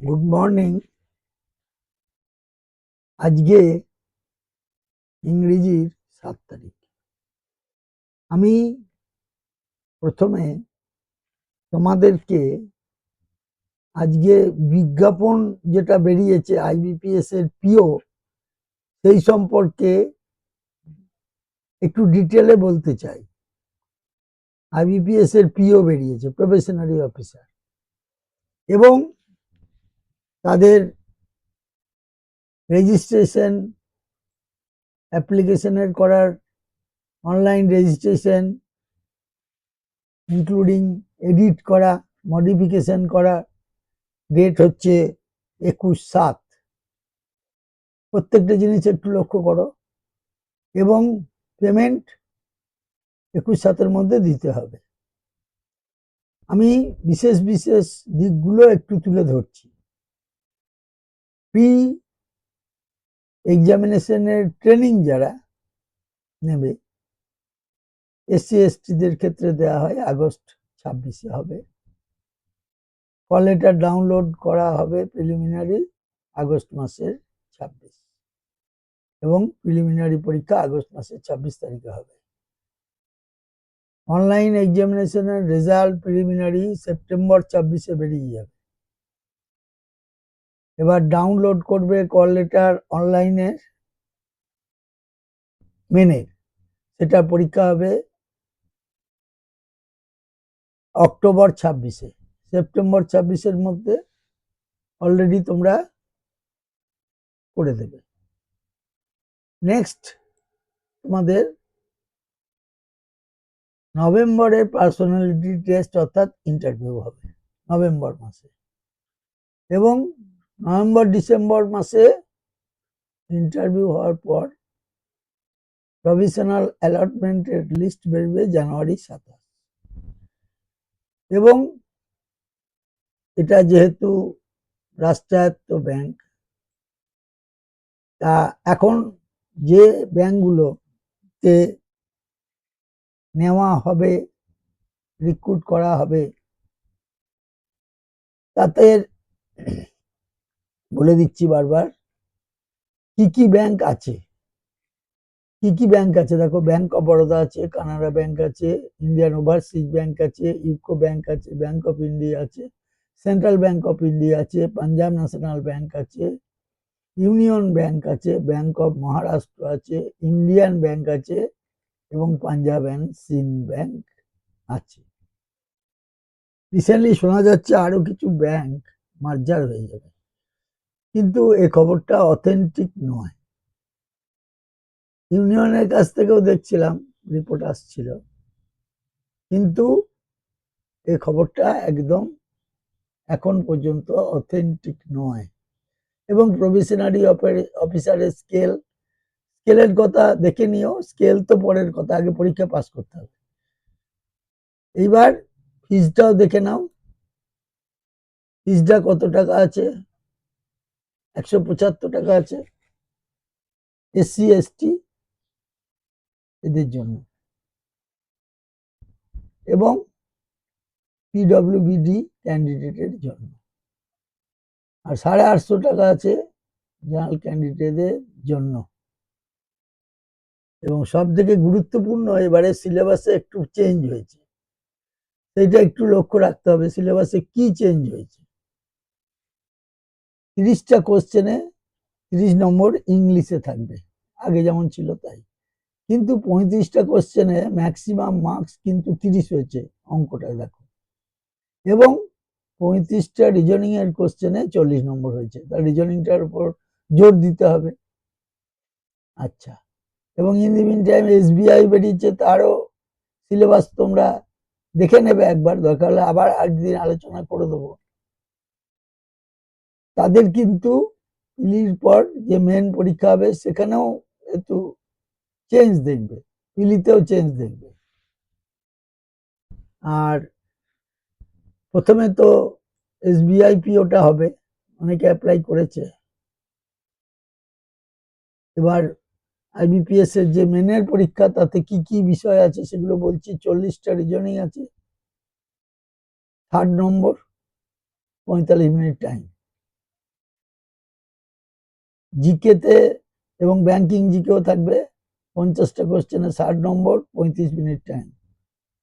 Good morning. আজকে ইংরেজির 7 তারিখ। আমি প্রথমে তোমাদেরকে আজকে বিজ্ঞাপন যেটা বেরিয়েছে আইবিপিএস এর পিও, সেই সম্পর্কে একটু ডিটেলে বলতে চাই। আইবিপিএস এর পিও বেরিয়েছে, প্রবেশনারি অফিসার, এবং তাদের রেজিস্ট্রেশন, অ্যাপ্লিকেশনের করার অনলাইন রেজিস্ট্রেশন, ইনক্লুডিং এডিট করা, মডিফিকেশন করা, ডেট হচ্ছে 21/7। প্রত্যেকটা জিনিস একটু লক্ষ্য করো, এবং পেমেন্ট 21/7-এর মধ্যে দিতে হবে। আমি বিশেষ বিশেষ দিকগুলো একটু তুলে ধরছি। প্রি এক্সামিনেশনের ট্রেনিং যারা নেবে, এসসি এসটিদের ক্ষেত্রে দেওয়া হয় আগস্ট 26-এ হবে। কল লেটার ডাউনলোড করা হবে প্রিলিমিনারি আগস্ট মাসের 26, এবং প্রিলিমিনারি পরীক্ষা আগস্ট মাসের 26 তারিখে হবে। অনলাইন এক্সামিনেশনের রেজাল্ট প্রিলিমিনারি সেপ্টেম্বর 26-এ বেরিয়ে যাবে। এবার ডাউনলোড করবে কল লেটার অনলাইনে মেনে, সেটা পরীক্ষা হবে অক্টোবর 26-এ। সেপ্টেম্বর 26-এর মধ্যে অলরেডি তোমরা করে দেবে। নেক্সট তোমাদের নভেম্বরে পার্সোনালিটি টেস্ট অর্থাৎ ইন্টারভিউ হবে নভেম্বর মাসে, এবং নভেম্বর ডিসেম্বর মাসে ইন্টারভিউ হওয়ার পর প্রভিশনাল অ্যালটমেন্টের লিস্ট বেরবে জানুয়ারি 27। এবং এটা যেহেতু রাষ্ট্রায়ত্ত ব্যাংক, তা এখন যে ব্যাংকগুলোতে নেওয়া হবে, রিক্রুট করা হবে, তাতে বলে দিচ্ছি বারবার কি কি ব্যাংক আছে। কি কি ব্যাংক আছে দেখো, ব্যাংক অফ বরোদা আছে, কানাড়া ব্যাংক আছে, ইন্ডিয়ান ওভারসিজ ব্যাংক আছে, ইউকো ব্যাংক আছে, ব্যাংক অফ ইন্ডিয়া আছে, সেন্ট্রাল ব্যাংক অফ ইন্ডিয়া আছে, পাঞ্জাব ন্যাশনাল ব্যাংক আছে, ইউনিয়ন ব্যাংক আছে, ব্যাংক অফ মহারাষ্ট্র আছে, ইন্ডিয়ান ব্যাংক আছে, এবং পাঞ্জাব অ্যান্ড সিন্ধ ব্যাংক আছে। রিসেন্টলি শোনা যাচ্ছে আরো কিছু ব্যাংক মার্জার হয়ে যাবে, কিন্তু এই খবরটা অথেন্টিক নয়। ইউনিয়নের কাছ থেকেও দেখছিলাম রিপোর্ট আসছিল, কিন্তু এই খবরটা একদম এখন পর্যন্ত অথেন্টিক নয়। এবং প্রভিশনারি অফিসারের স্কেলের কথা দেখে নিও। স্কেল তো পরের কথা, আগে পরীক্ষা পাস করতে হবে। এইবার ফিজটাও দেখে নাও, ফিজটা কত টাকা আছে। 175 টাকা আছে এসসি এসটি এদের জন্য, এবং পিডব্লিউবিডি ক্যান্ডিডেটের জন্য, আর 850 টাকা আছে জেনারেল ক্যান্ডিডেটদের জন্য। এবং সব থেকে গুরুত্বপূর্ণ, এবারে সিলেবাসে একটু চেঞ্জ হয়েছে, সেইটা একটু লক্ষ্য রাখতে হবে। সিলেবাসে কি চেঞ্জ হয়েছে? 30টা কোশ্চেনে 30 নম্বর ইংলিশে থাকবে, আগে যেমন ছিল তাই, কিন্তু 35টা কোশ্চেনে ম্যাক্সিমাম মার্কস কিন্তু 30 হয়েছে অঙ্কটায় দেখো, এবং 35টা রিজনিং এর কোশ্চেনে 40 নম্বর হয়েছে। তার রিজনিংটার উপর জোর দিতে হবে। আচ্ছা, এবং in the meantime SBI বেরিয়েছে, তারও সিলেবাস তোমরা দেখে নেবে একবার, দরকার হলে আবার একদিন আলোচনা করে দেবো। তাদের কিন্তু পিলির পর যে মেন পরীক্ষা হবে সেখানেও একটু চেঞ্জ দেখবে, পিলিতেও চেঞ্জ দেখবে। আর প্রথমে তো এসবিআই পিওটা হবে, অনেকে অ্যাপ্লাই করেছে। এবার আইবিপিএস এর যে মেনের পরীক্ষা, তাতে কি কি বিষয় আছে সেগুলো বলছি। 40টা রিজনিং আছে, 3rd নম্বর, 45 মিনিট টাইম। জিকেতে এবং ব্যাংকিং জিকেও থাকবে। 50টা কোশ্চেনে 60 নম্বর, 35 মিনিট টাইম।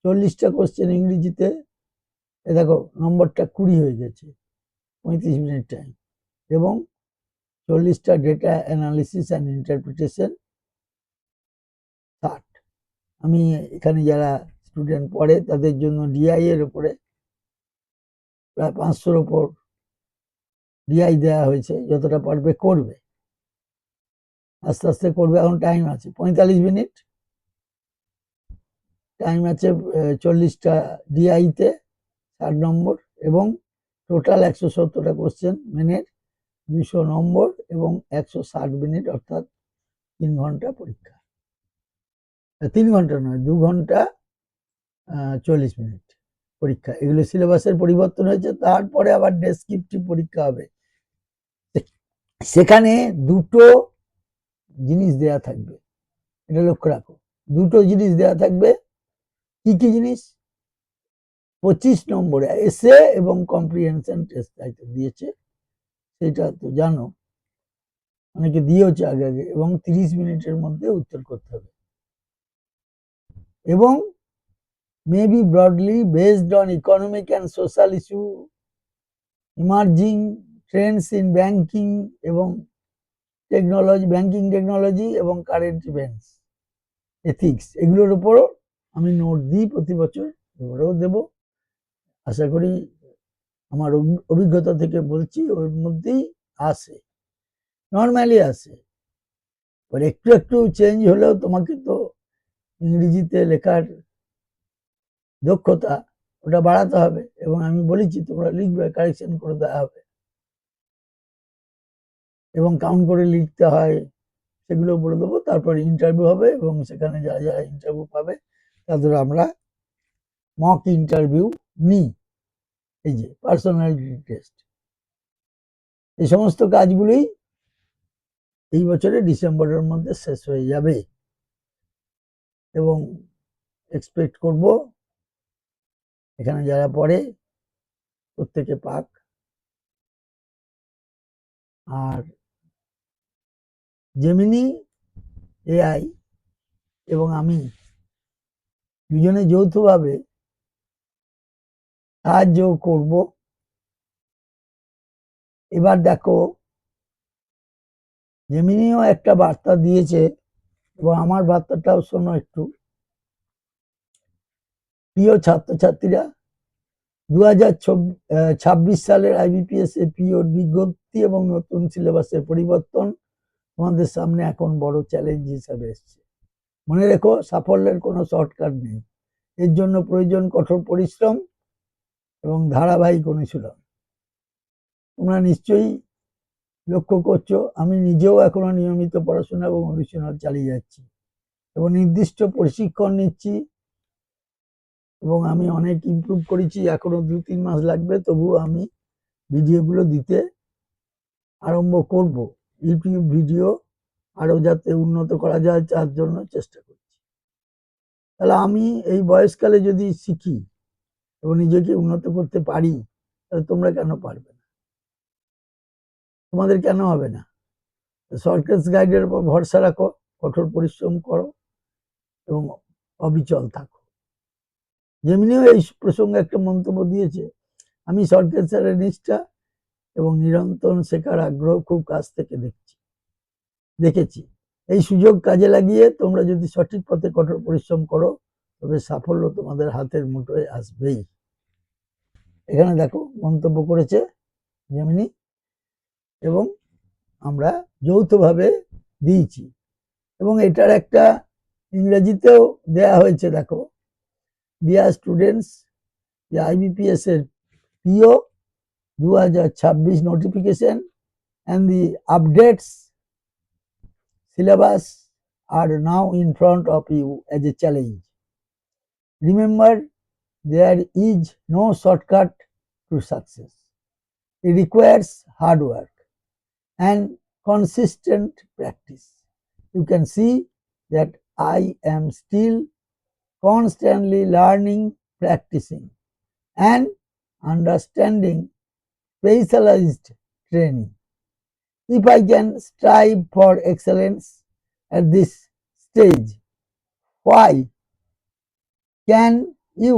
40টা কোশ্চেন ইংরেজিতে, এ দেখো নম্বরটা 20 হয়ে গেছে, 35 মিনিট টাইম। এবং 40টা ডেটা অ্যানালিসিস অ্যান্ড ইন্টারপ্রিটেশন, 60। আমি এখানে যারা স্টুডেন্ট পড়ে তাদের জন্য ডিআই এর উপরে প্রায় 500-র উপর ডিআই দেওয়া হয়েছে, যতটা পারবে করবে, আস্তে আস্তে করবে। এখন টাইম আছে 45 মিনিট টাইম আছে। 40টা ডিআইতে 60 নম্বর এবং টোটাল 170টা কোশ্চেন মিনিট, 200 নম্বর এবং 160 মিনিট, অর্থাৎ 3 ঘন্টা পরীক্ষা। 3 ঘন্টা নয়, 2 ঘন্টা 40 মিনিট পরীক্ষা। এগুলো সিলেবাসের পরিবর্তন হয়েছে, তারপরে আবার ডেসক্রিপটিভ পরীক্ষা হবে। সেখানে দুটো জিনিস দেয়া থাকবে, এটা লক্ষ্য রাখো। দুটো জিনিস দেয়া থাকবে। কি কি জিনিস? 25 নম্বরে এসে এবং কম্প্রিহেনশন টেস্ট দায়িত্ব দিয়েছে, সেটা তো জানো, অনেকে দিয়েওছে আগে আগে, এবং 30 মিনিটের মধ্যে উত্তর করতে হবে। এবং maybe broadly based on economic and social issue, emerging trends in banking এবং টেকনোলজি, ব্যাংকিং টেকনোলজি এবং কারেন্ট ইভেন্টস, এথিক্স, এগুলোর উপরও আমি নোট দিই প্রতি বছর, এবারেও দেব। আশা করি, আমার অভিজ্ঞতা থেকে বলছি, ওর মধ্যেই আসে, নর্মালি আসে। একটু একটু চেঞ্জ হলেও তোমাকে তো ইংরেজিতে লেখার দক্ষতা ওটা বাড়াতে হবে, এবং আমি বলেছি তোমরা লিখবে, কারেকশন করে দেওয়া হবে, এবং কাউন্ট করে লিখতে হয় সেগুলো বলে দেবো। তারপর ইন্টারভিউ হবে, এবং সেখানে যারা যারা ইন্টারভিউ পাবে তাদের আমরা মক ইন্টারভিউ নিই, এই যে পার্সোনালিটি টেস্ট। এই সমস্ত কাজগুলোই এই বছরে ডিসেম্বরের মধ্যে শেষ হয়ে যাবে, এবং এক্সপেক্ট করব এখানে যারা পড়ে প্রত্যেকে পাক। আর জেমিনি এআই এবং আমি দুজনে যৌথভাবে সাহায্য করব। এবার দেখো, জেমিনিও একটা বার্তা দিয়েছে, এবং আমার বার্তাটাও শোনো একটু। প্রিয় ছাত্রছাত্রীরা, 2026 সালের আইবিপিএস পিওর বিজ্ঞপ্তি এবং নতুন সিলেবাসের পরিবর্তন তোমাদের সামনে এখন বড় চ্যালেঞ্জ হিসাবে এসছে। মনে রেখো, সাফল্যের কোনো শর্টকাট নেই। এর জন্য প্রয়োজন কঠোর পরিশ্রম এবং ধারাবাহিক অনুশীলন। তোমরা নিশ্চয়ই লক্ষ্য করছো, আমি নিজেও এখনো নিয়মিত পড়াশোনা এবং অনুশীলন চালিয়ে যাচ্ছি, এবং নির্দিষ্ট প্রশিক্ষণ নিচ্ছি, এবং আমি অনেক ইমপ্রুভ করেছি। এখনো 2-3 মাস লাগবে, তবুও আমি ভিডিওগুলো দিতে আরম্ভ করব। ইউটিউব ভিডিও আরো যাতে উন্নত করা যায় তার জন্য চেষ্টা করছি। তাহলে আমি এই বয়সকালে যদি শিখি এবং নিজেকে উন্নত করতে পারি, তাহলে তোমরা কেন পারবে না? তোমাদের কেন হবে না? সরকার গাইডের উপর ভরসা রাখো, কঠোর পরিশ্রম করো এবং অবিচল থাকো। যেমনিও এই প্রসঙ্গে একটা মন্তব্য দিয়েছে, আমি সরকার স্যারের নিষ্ঠা এবং নিরন্তর শেখার আগ্রহ খুব কাছ থেকে দেখেছি। এই সুযোগ কাজে লাগিয়ে তোমরা যদি সঠিক পথে কঠোর পরিশ্রম করো, তবে সাফল্য তোমাদের হাতের মুঠোয় আসবেই। এখানে দেখো মন্তব্য করেছে জেমিনি, এবং আমরা যৌথভাবে দিয়েছি, এবং এটার একটা ইংরেজিতেও দেয়া হয়েছে। দেখো, ডিয়ার স্টুডেন্টস, the IBPS এর PO 2026 notification and the updates syllabus are now in front of you as a challenge. Remember, there is no shortcut to success. It requires hard work and consistent practice. You can see that I am still constantly learning, practicing, and understanding specialized training. if I can strive for excellence at this stage, why can you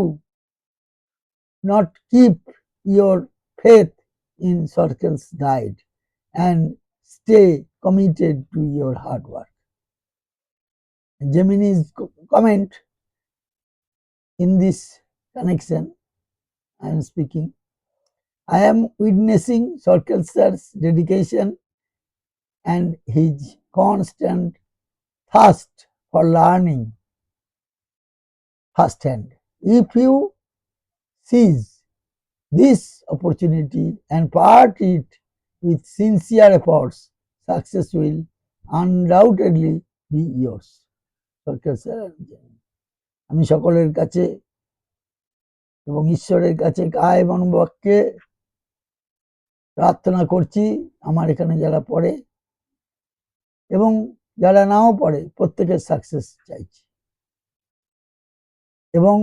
not keep your faith in Circle's guide and stay committed to your hard work? Gemini's comment in this connection, I am speaking. I am witnessing Circle's dedication and his constant thirst for learning firsthand. If you seize this opportunity and part it with sincere efforts, success will undoubtedly be yours. Sarkar sir, আমি সকলের কাছে এবং ঈশ্বরের কাছে কায় মনোবাক্যে প্রার্থনা করছি, আমার এখানে যারা পড়ে এবং যারা নাও পড়ে প্রত্যেকের সাকসেস চাইছি। এবং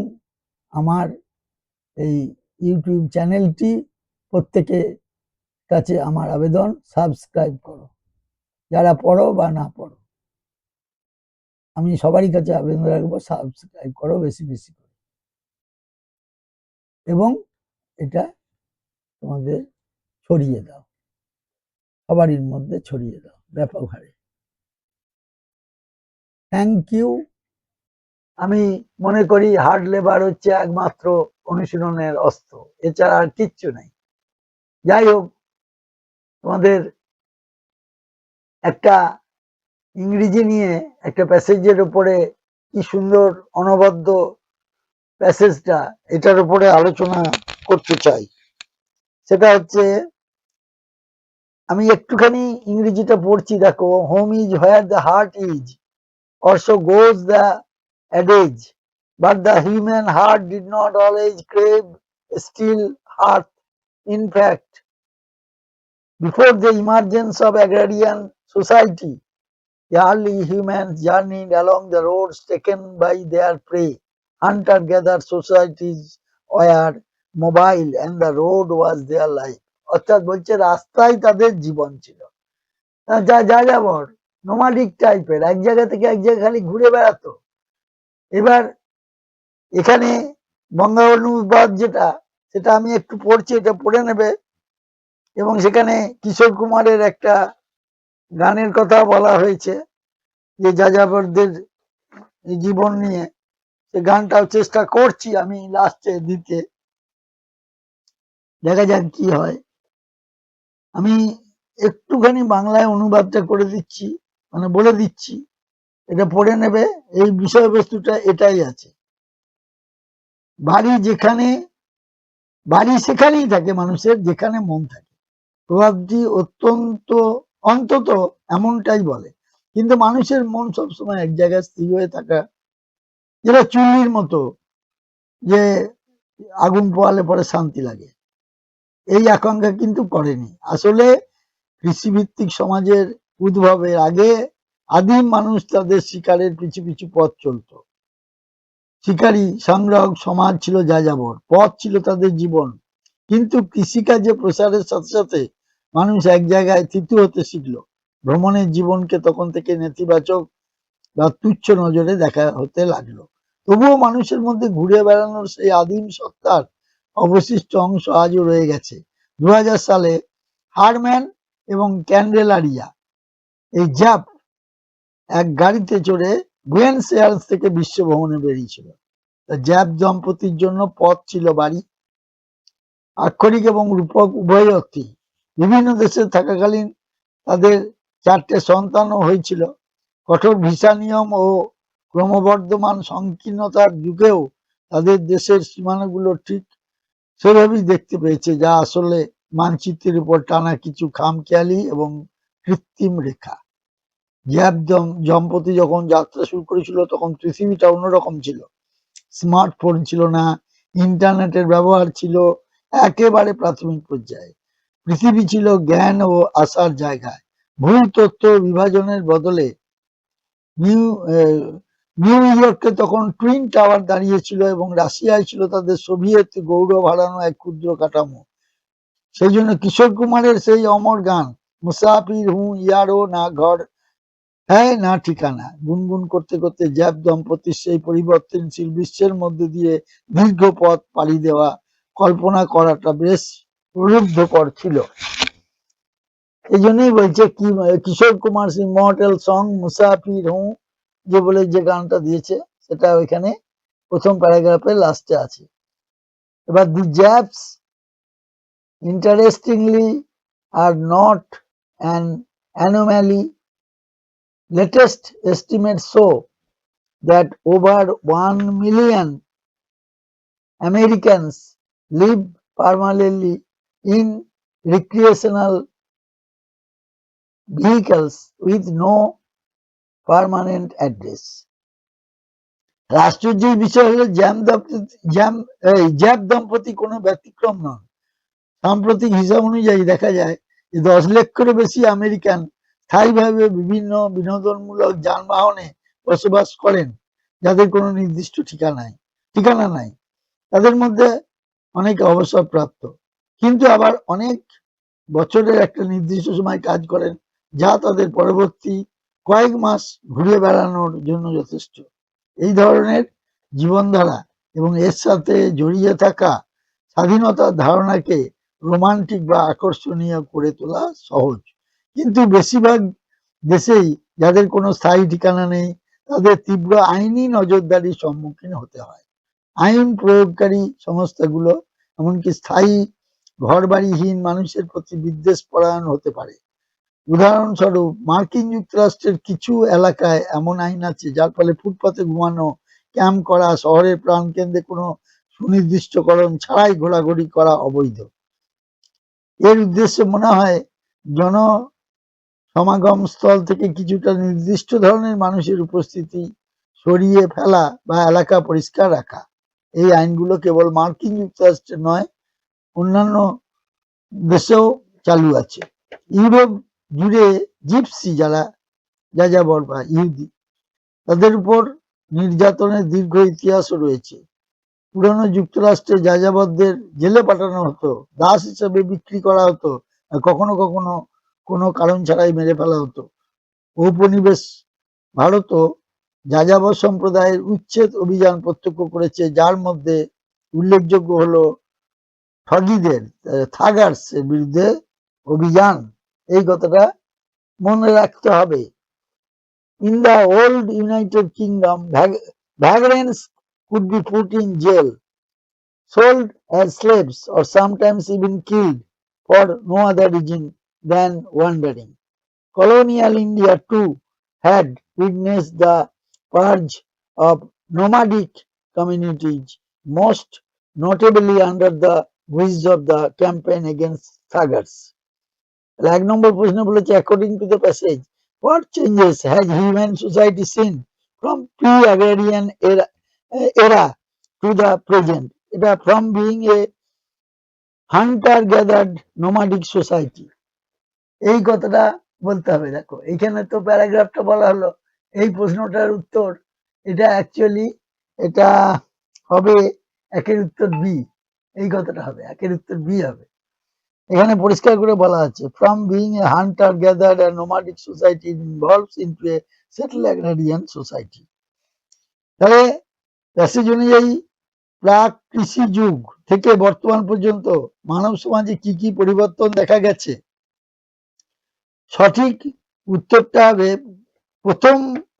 আমার এই ইউটিউব চ্যানেলটি প্রত্যেকের কাছে আমার আবেদন, সাবস্ক্রাইব করো, যারা পড়ো বা না পড়ো। আমি সবারই কাছে আবেদন রাখবো, সাবস্ক্রাইব করো বেশি বেশি করে, এবং এটা তোমাদের ছড়িয়ে দাও, সবারই মধ্যে ছড়িয়ে দাও ব্যাপক হারে। Thank you. আমি মনে করি হার্ড লেবার হচ্ছে একমাত্র অনুশীলনের অস্ত্র, এছাড়া আর কিচ্ছু নাই। যাই হোক, তোমাদের একটা ইংরেজি নিয়ে একটা প্যাসেজের উপরে কি সুন্দর অনবদ্য প্যাসেজটা, এটার উপরে আলোচনা করতে চাই। সেটা হচ্ছে, আমি একটুখানি ইংরেজিটা পড়ছি, দেখো। Home is where the heart is, also goes the adage, but the human heart did not always crave a still hearth. In fact, before the emergence of agrarian society, the early humans journeyed along the roads taken by their prey. Hunter-gatherer societies were mobile and the road was their life. অর্থাৎ বলছে রাস্তাই তাদের জীবন ছিল। যা যাযাবর, nomadic টাইপের, এক জায়গা থেকে এক জায়গায় খালি ঘুরে বেড়াতো। এবার এখানে বঙ্গানুবাদ যেটা, সেটা আমি একটু পড়ছি, এটা পড়ে নেবে। এবং সেখানে কিশোর কুমারের একটা গানের কথা বলা হয়েছে, যে যাযাবরদের জীবন নিয়ে। সে গানটাও চেষ্টা করছি আমি লাস্টে দিতে, দেখা যাক কি হয়। আমি একটুখানি বাংলায় অনুবাদটা করে দিচ্ছি, মানে বলে দিচ্ছি, এটা পড়ে নেবে। এই বিষয়বস্তুটা এটাই আছে, বাড়ি যেখানে, বাড়ি সেখানেই থাকে মানুষের যেখানে মন থাকে। প্রভাবটি অন্তত এমনটাই বলে। কিন্তু মানুষের মন সবসময় এক জায়গায় স্থির হয়ে থাকা, যেটা চুল্লির মতো, যে আগুন পোয়ালে পরে শান্তি লাগে, এই আকাঙ্ক্ষা কিন্তু করেনি। আসলে কৃষিভিত্তিক সমাজের উদ্ভবের আগে আদিম মানুষ তাদের শিকারের পিছু পিছু পথ চলত। শিকারী সংগ্রাহক সমাজ ছিল যাযাবর, পথ ছিল তাদের জীবন। কিন্তু কৃষিকাজে প্রসারের সাথে সাথে মানুষ এক জায়গায় থিতু হতে শিখল। ভ্রমণের জীবনকে তখন থেকে নেতিবাচক বা তুচ্ছ নজরে দেখা হতে লাগলো। তবুও মানুষের মধ্যে ঘুরে বেড়ানোর সেই আদিম সত্তার অবশিষ্ট অংশ আজও রয়ে গেছে। 2000 সালে হারম্যান এবং ক্যান্ডেলারিয়া, এই জ্যাপ, এক গাড়িতে চড়ে বুয়েন্স এয়ার্স থেকে বিশ্ব ভ্রমণে বেরিয়েছিল। জ্যাপ দম্পতির জন্য পথ ছিল বাড়ি, আক্ষরিক এবং রূপক উভয় অর্থেই। বিভিন্ন দেশে থাকাকালীন তাদের 4টে সন্তানও হয়েছিল। কঠোর ভিসা নিয়ম ও ক্রমবর্ধমান সংকীর্ণতার যুগেও তাদের দেশের সীমানাগুলো ঠিক সেভাবেই দেখতে পেয়েছে, যা আসলে মানচিত্রের উপর টানা কিছু খামখেয়ালি এবং কৃত্রিম রেখা। জ্যাপ দম্পতি যখন যাত্রা শুরু করেছিল তখন পৃথিবীটা অন্যরকম ছিল। স্মার্টফোন ছিল না, ইন্টারনেটের ব্যবহার ছিল একেবারে প্রাথমিক পর্যায়ে। পৃথিবী ছিল জ্ঞান ও আশার জায়গায়। ভুল তথ্য বিভাজনের বদলে নিউ ইয়র্কে তখন টুইন টাওয়ার দাঁড়িয়েছিল এবং রাশিয়ায় ছিল তাদের সোভিয়েত গৌরব হারানো এক ক্ষুদ্র কাঠামো। সেই জন্য কিশোর কুমারের সেই অমর গান, মুসাফির হুঁ ইয়ারও না ঘর হ্যাঁ না ঠিকানা। গুনগুন করতে করতে জ্যাপ দম্পতির সেই পরিবর্তনশীল বিশ্বের মধ্যে দিয়ে দীর্ঘ পথ পাড়ি দেওয়া কল্পনা করাটা বেশ প্রলুব্ধকর ছিল। এই জন্যই বলছে কি কিশোর কুমার ইমর্টাল সং মুসাফির হুঁ যে বলে যে গানটা দিয়েছে সেটা ওইখানে প্রথম প্যারাগ্রাফের লাস্টে আছে। এবার দি জ্যাপস interestingly are not an anomaly. Latest estimates show that over 1 million Americans live permanently in recreational vehicles with no permanent address. আশ্চর্যের বিষয় হলো জ্যাপ দম্পতি কোনো ব্যতিক্রম নন। সাম্প্রতিক হিসাব অনুযায়ী দেখা যায় যে 10 লক্ষেরও বেশি আমেরিকান স্থায়ীভাবে বিভিন্ন বিনোদনমূলক যানবাহনে বসবাস করেন যাদের কোনো নির্দিষ্ট ঠিকানা নাই। তাদের মধ্যে অনেকে অবসরপ্রাপ্ত, কিন্তু আবার অনেক বছরের একটা নির্দিষ্ট সময় কাজ করেন, যা তাদের পরবর্তী কয়েক মাস ঘুরে বেড়ানোর জন্য যথেষ্ট। এই ধরনের জীবনধারা এবং এর সাথে জড়িয়ে থাকা স্বাধীনতার ধারণাকে রোমান্টিক বা আকর্ষণীয় করে তোলা সহজ, কিন্তু বেশিরভাগ দেশেই যাদের কোনো স্থায়ী ঠিকানা নেই তাদের তীব্র আইনি নজরদারির সম্মুখীন হতে হয়। আইন প্রয়োগকারী সংস্থাগুলো এমনকি স্থায়ী ঘরবাড়িহীন মানুষের প্রতি বিদ্বেষ পরায়ণ হতে পারে। উদাহরণস্বরূপ মার্কিন যুক্তরাষ্ট্রের কিছু এলাকায় এমন আইন আছে যার ফলে ফুটপাতে ঘুমানো, ক্যাম্প করা, শহরের প্রাণকেন্দ্রে কোনো সুনির্দিষ্টকরণ ছাড়াই ঘোরাঘুরি করা অবৈধ। এর উদ্দেশ্যে মনে হয় জনসমাগম স্থল থেকে কিছুটা নির্দিষ্ট ধরনের মানুষের উপস্থিতি সরিয়ে ফেলা বা এলাকা পরিষ্কার রাখা। এই আইনগুলো কেবল মার্কিন যুক্তরাষ্ট্রে নয়, অন্যান্য দেশেও চালু আছে। ইউরোপ জুড়ে জিপসি যারা যাযাবর বা ইহুদি, তাদের উপর নির্যাতনের দীর্ঘ ইতিহাসও রয়েছে। পুরনো যুক্তরাষ্ট্রে যাযাবরদের জেলে পাঠানো হতো, দাস হিসেবে বিক্রি করা হতো, কখনো কখনো কোনো কারণ ছাড়াই মেরে ফেলা হতো। ঔপনিবেশ ভারতও যাযাবর সম্প্রদায়ের উচ্ছেদ অভিযান প্রত্যক্ষ করেছে, যার মধ্যে উল্লেখযোগ্য হলো ঠগীদের থাগার্স এর বিরুদ্ধে অভিযান। এই কথাটা মনে রাখতে হবে। In the old United Kingdom, vagrants could be put in jail, sold as slaves, or sometimes even killed for no other reason than wandering. Colonial India too had witnessed the purge of nomadic communities, most notably under the guise of the campaign against thuggers. 1 নম্বর প্রশ্ন বলেছে, according to the passage, what changes has human society seen from pre-agrarian era to the present? এটা from being a hunter gathered nomadic society, এই কথাটা বলতে হবে। দেখো এইখানে তো প্যারাগ্রাফটা বলা হলো, এই প্রশ্নটার উত্তর এটা অ্যাকচুয়ালি এটা হবে একের উত্তর বি। এই কথাটা হবে একের উত্তর বি হবে। এখানে পরিষ্কার করে বলা আছে, from being a hunter gathered and nomadic society involves into a settle agrarian society. তাহলে প্যাসেজ অনুযায়ী প্রাক কৃষি যুগ থেকে বর্তমান পর্যন্ত মানব সমাজে কি কি পরিবর্তন দেখা গেছে, সঠিক উত্তরটা হবে প্রথম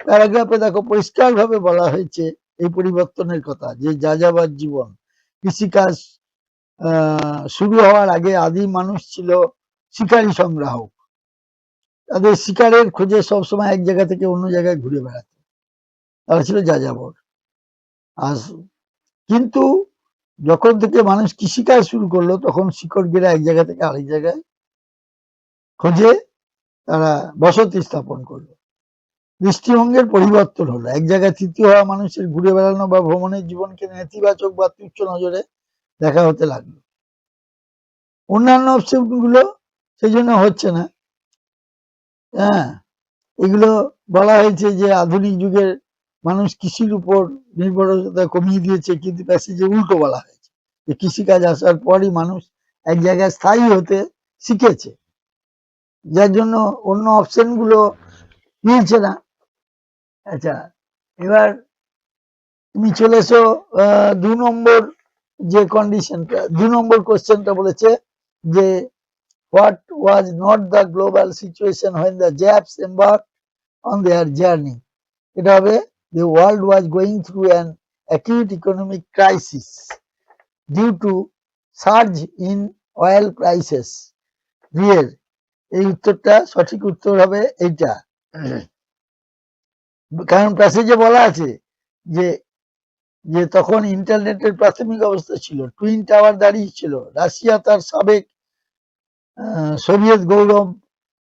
প্যারাগ্রাফে। দেখো পরিষ্কারভাবে বলা হয়েছে এই পরিবর্তনের কথা, যে যাযাবর জীবন, কৃষিকাজ শুরু হওয়ার আগে আদিম মানুষ ছিল শিকারী সংগ্রাহক, তাদের শিকারের খোঁজে সবসময় এক জায়গা থেকে অন্য জায়গায় ঘুরে বেড়াতো, তারা ছিল যাযাবর। আর কিন্তু যখন থেকে মানুষ কৃষিকাজ শুরু করলো তখন শিকড় গেরা এক জায়গা থেকে আরেক জায়গায় খোঁজে তারা বসতি স্থাপন করলো। দৃষ্টিভঙ্গের পরিবর্তন হলো, এক জায়গায় তৃতীয় হওয়া মানুষের ঘুরে বেড়ানো বা ভ্রমণের জীবনকে নেতিবাচক বা তুচ্ছ নজরে দেখা হতে লাগলো। অন্যান্য অপশনগুলো সেই জন্য হচ্ছে না। এগুলো বলা হয়েছে যে আধুনিক যুগের মানুষ কৃষির উপর নির্ভরতা কমিয়ে দিয়েছে, কিন্তু প্যাসেজে উল্টো বলা হয়েছে যে কৃষিকাজ আসার পরই মানুষ এক জায়গায় স্থায়ী হতে শিখেছে। যার জন্য অন্য অপশন গুলো মিলছে না। আচ্ছা, এবার তুমি চলে এসো 2 নম্বর যে কন্ডিশনটা, 2 নম্বর কোশ্চেনটা বলেছে যে what was not the global situation when the Japs embarked on their journey? এটা হবে the world was going through an acute economic crisis due to surge in oil prices. এর এই উত্তরটা সঠিক উত্তর হবে এইটা। কারণ প্যাসেজে বলা আছে যে যে তখন ইন্টারনেটের প্রাথমিক অবস্থা ছিল, টুইন টাওয়ার দাঁড়িয়ে ছিল, রাশিয়া তার সাবেক সোভিয়েত গৌরব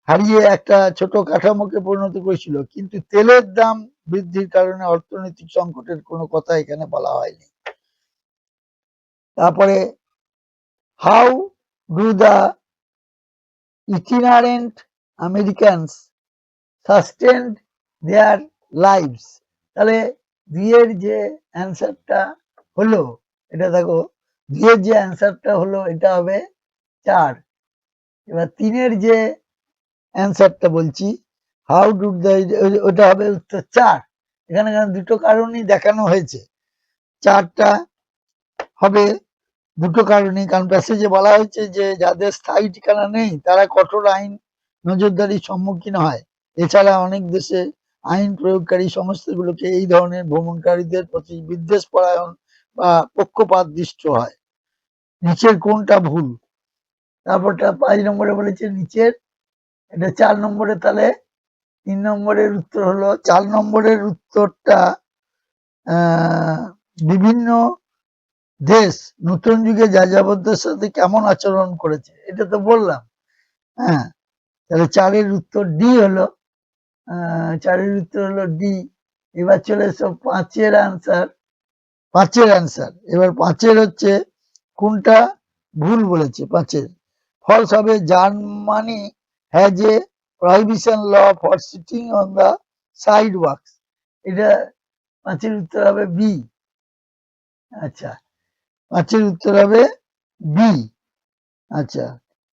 হারিয়ে একটা ছোট কাঠামোকে পরিণত করেছিল, কিন্তু তেলের দাম বৃদ্ধির কারণে অর্থনৈতিক সংকটের কোনো কথা এখানে বলা হয়নি। তারপরে how do the itinerant Americans sustained their lives? তাহলে বিয়ের যে অ্যান্সারটা হলো, এটা দেখো, বিয়ের যে অ্যান্সারটা হলো এটা হবে 4। এবার 3-এর যে অ্যান্সারটা বলছি, হাউ ডু দ্য, ওটা হবে উত্তর 4। এখানে দুটো কারণই দেখানো হয়েছে, 4টা হবে দুটো কারণে। কারণ প্যাসেজে বলা হয়েছে যে যাদের স্থায়ী ঠিকানা নেই তারা কঠোর আইন নজরদারির সম্মুখীন হয়। এছাড়া অনেক দেশে আইন প্রয়োগকারী সংস্থাগুলোকে এই ধরনের ভ্রমণকারীদের প্রতি বিদ্বেষ পরায়ণ বা পক্ষপাত দৃষ্ট হয়। নিচের কোনটা ভুল? তারপরটা 5 নম্বরে বলেছে নিচের, এটা 4 নম্বরে। তাহলে 3 নম্বরের উত্তর হলো, 4 নম্বরের উত্তরটা বিভিন্ন দেশ নতুন যুগে যাযাবরদের সাথে কেমন আচরণ করেছে, এটা তো বললাম। হ্যাঁ, তাহলে 4-এর উত্তর ডি হলো, 4-এর উত্তর হলো ডি। এবার চলে এসো 5-এর আনসার। 5-এর আনসার, এবার 5-এর হচ্ছে কোনটা ভুল বলেছে। 5-এর ফলস হবে Germany has a prohibition law for sitting on the sidewalks. এটা 5-এর উত্তর হবে বি। আচ্ছা, 5-এর উত্তর হবে বি। আচ্ছা,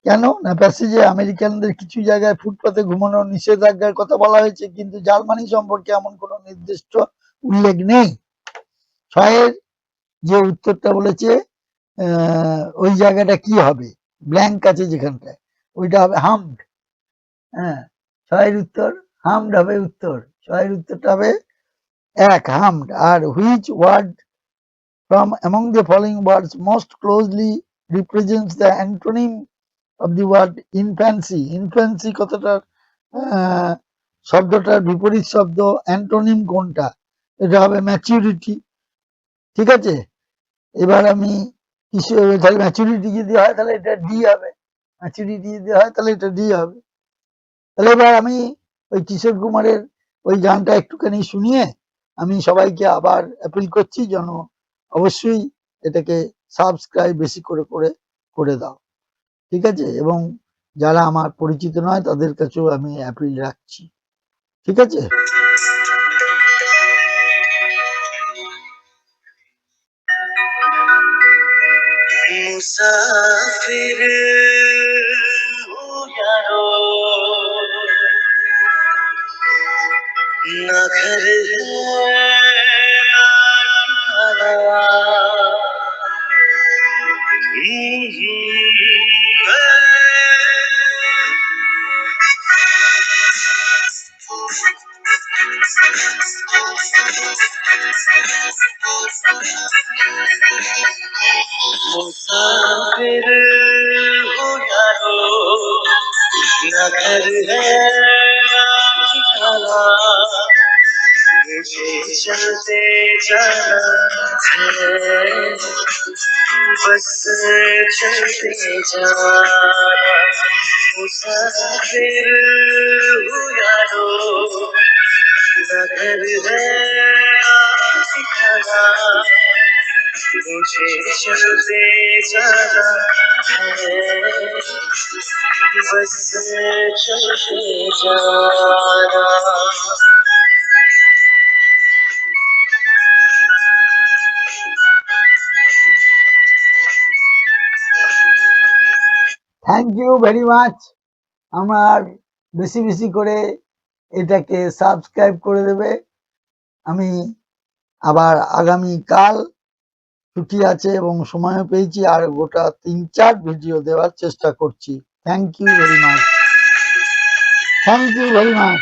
কেন না, প্যাসেজে আমেরিকানদের কিছু জায়গায় ফুটপাতে ঘুমানোর নিষেধাজ্ঞার কথা বলা হয়েছে, কিন্তু জার্মানি সম্পর্কে এমন কোনো নির্দিষ্ট উল্লেখ নেই। 6-এর যে উত্তরটা বলেছে ওই জায়গাটা কি হবে, ব্ল্যাঙ্ক আছে যেখানটায়, ওইটা হবে হামড। হ্যাঁ, 6-এর উত্তর হামড হবে উত্তর। 6-এর উত্তরটা হবে 1 হামড। আর which word from among the following words most closely represents the antonym of the word infancy? infancy কথাটার শব্দটার বিপরীত শব্দ অ্যান্টোনিম কোনটা? এটা হবে ম্যাচুরিটি। ঠিক আছে, এবার আমি কিছু, তাহলে ম্যাচুরিটি যদি হয় তাহলে এটা ডি হবে, ম্যাচুরিটি যদি হয় তাহলে এটা ডি হবে। তাহলে এবার আমি ওই কিশোর কুমারের ওই গানটা একটুখানি শুনিয়ে আমি সবাইকে আবার অ্যাপিল করছি যেন অবশ্যই এটাকে সাবস্ক্রাইব বেশি করে করে করে দাও। ঠিক আছে, এবং যারা আমার পরিচিত নয় তাদের কাছেও আমি অ্যাপিল রাখছি। ঠিক আছে। মুসাফির ना घर है ना ठिकाना, मुसाफिर हो यारो, ना घर है ना ठिकाना, मुझे चलते जाना है, बस चलते जाना। मुसाफिर हो यारो, ना घर है ना ठिकाना, मुझे चलते जाना है, बस चलते जाना। Thank you very much. আমার বেশি বেশি করে এটাকে সাবস্ক্রাইব করে দেবে। আমি আবার আগামী কাল ছুটি আছে এবং সময়ও পেয়েছি, আর গোটা 3-4 ভিডিও দেওয়ার চেষ্টা করছি। Thank you very much. Thank you very much.